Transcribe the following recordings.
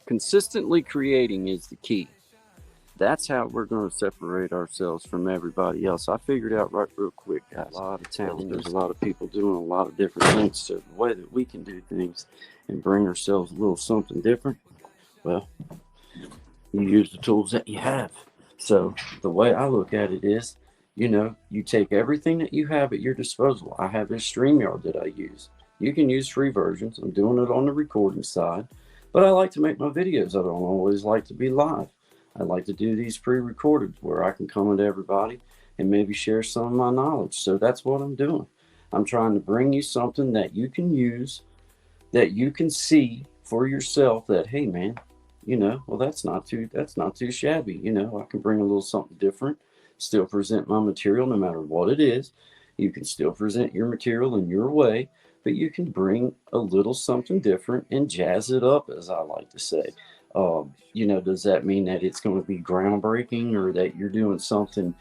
Consistently creating is the key. That's how we're going to separate ourselves from everybody else. I figured out right real quick, guys. A lot of talent. There's a lot of people doing a lot of different things. So the way that we can do things and bring ourselves a little something different, well, you use the tools that you have. So the way I look at it is, you take everything that you have at your disposal. I have this StreamYard that I use. You can use free versions. I'm doing it on the recording side, but I like to make my videos. I don't always like to be live. I like to do these pre-recorded where I can come into everybody and maybe share some of my knowledge. So that's what I'm doing. I'm trying to bring you something that you can use, that you can see for yourself that, hey man, well, that's not too shabby. I can bring a little something different, still present my material no matter what it is. You can still present your material in your way, but you can bring a little something different and jazz it up, as I like to say. Does that mean that it's going to be groundbreaking or that you're doing something,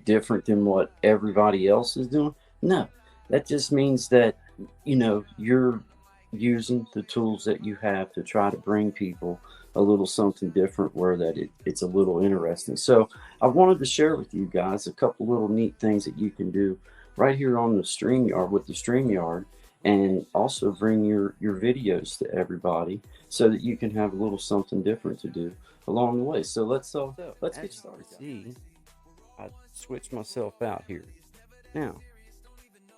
different than what everybody else is doing? No, that just means that, you're using the tools that you have to try to bring people a little something different where that it's a little interesting. So I wanted to share with you guys a couple little neat things that you can do right here on the StreamYard with the StreamYard, and also bring your videos to everybody so that you can have a little something different to do along the way. So let's get started. See, I switched myself out here. Now,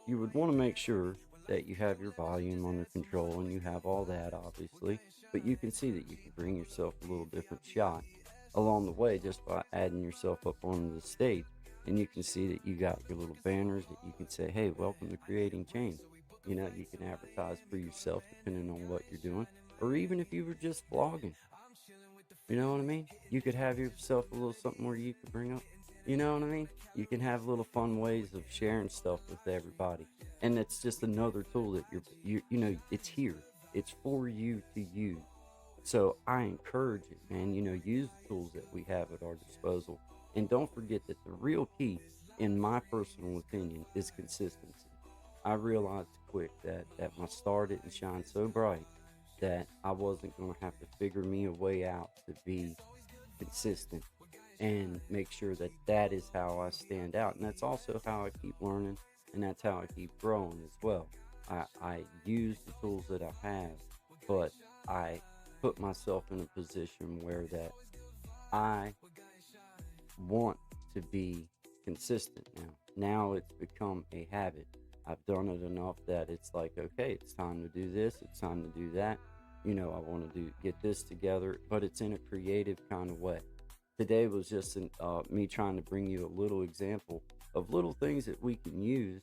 you would want to make sure that you have your volume under control and you have all that, obviously, but you can see that you can bring yourself a little different shot along the way just by adding yourself up onto the stage. And you can see that you got your little banners that you can say, hey, welcome to Creating Change. You can advertise for yourself depending on what you're doing, or even if you were just vlogging. You know what I mean? You could have yourself a little something where you could bring up. You know what I mean? You can have little fun ways of sharing stuff with everybody, and it's just another tool that it's here. It's for you to use. So I encourage it, man. Use the tools that we have at our disposal, and don't forget that the real key, in my personal opinion, is consistency. I realized quick that my star didn't shine so bright that I wasn't going to have to figure me a way out to be consistent and make sure that that is how I stand out. And that's also how I keep learning, and that's how I keep growing as well. I use the tools that I have, but I put myself in a position where that I want to be consistent now. Now it's become a habit. I've done it enough that it's like, okay, it's time to do this, it's time to do that. I want to get this together, but it's in a creative kind of way. Today was just me trying to bring you a little example of little things that we can use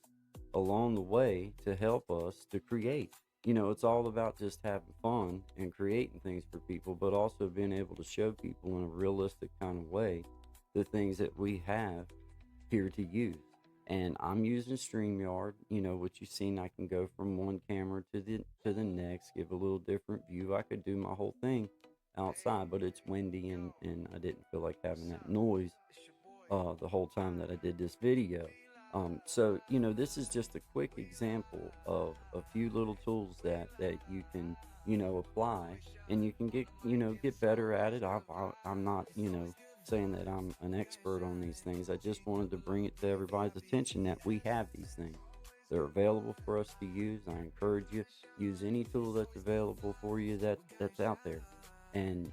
along the way to help us to create. It's all about just having fun and creating things for people, but also being able to show people in a realistic kind of way the things that we have here to use. And I'm using StreamYard. What you've seen, I can go from one camera to the next, give a little different view. I could do my whole thing outside, but it's windy, and I didn't feel like having that noise the whole time that I did this video. So this is just a quick example of a few little tools that you can apply, and you can get better at it. I'm not saying that I'm an expert on these things. I just wanted to bring it to everybody's attention that we have these things. They're available for us to use. I encourage you, use any tool that's available for you that's out there, and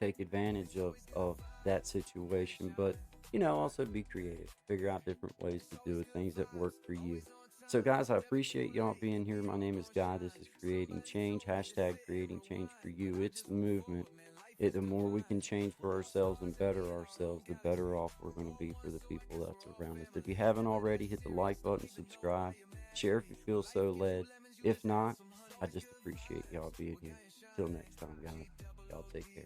take advantage of that situation. But also be creative, figure out different ways to do it, things that work for you. So guys, I appreciate y'all being here. My name is Guy. This is Creating Change. Hashtag Creating Change for you. It's the movement. The more we can change for ourselves and better ourselves, the better off we're going to be for the people that's around us. If you haven't already, hit the like button, subscribe, share if you feel so led. If not, I just appreciate y'all being here. Till next time, guys. Y'all take care.